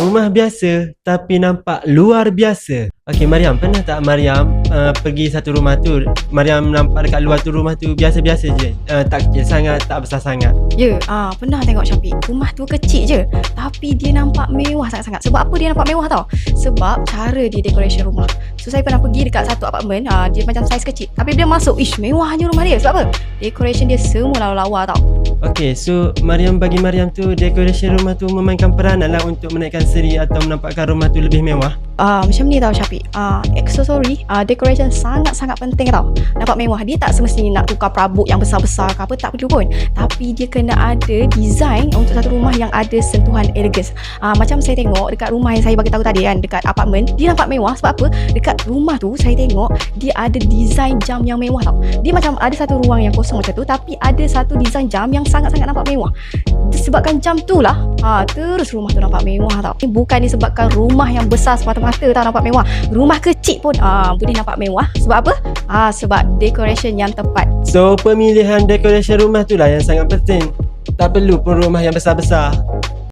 Rumah biasa tapi nampak luar biasa. Okey Mariam, pernah tak Mariam pergi satu rumah tu, Mariam nampak dekat luar tu rumah tu biasa-biasa je, tak kecil sangat, tak besar sangat? Ya, pernah tengok Syafiq. Rumah tu kecil je, tapi dia nampak mewah sangat-sangat. Sebab apa dia nampak mewah tau? Sebab cara dia decoration rumah. So saya pernah pergi dekat satu apartmen, dia macam saiz kecil, tapi dia masuk, mewahnya rumah dia. Sebab apa? Decoration dia semua lawa-lawa tau. Okey, so bagi Mariam tu decoration rumah tu memainkan peranan lah untuk menaikkan seri atau menampakkan rumah tu lebih mewah. Macam ni tau Syafiq. Aksesori, decoration sangat-sangat penting tau. Nampak mewah. Dia tak semestinya nak tukar perabot yang besar-besar ke apa, tak perlu pun. Tapi dia kena ada design untuk satu rumah yang ada sentuhan elegans. Macam saya tengok dekat rumah yang saya bagi tahu tadi kan, dekat apartmen, dia nampak mewah. Sebab apa? Dekat rumah tu saya tengok dia ada design jam yang mewah tau. Dia macam ada satu ruang yang kosong macam tu, tapi ada satu design jam yang sangat-sangat nampak mewah. Disebabkan jam tu lah, terus rumah tu nampak mewah tau. Ini bukan disebabkan rumah yang besar semata-mata tau nampak mewah. Rumah kecil pun boleh nampak mewah. Sebab apa? Sebab decoration yang tepat. So pemilihan decoration rumah tu lah yang sangat penting. Tak perlu pun rumah yang besar-besar.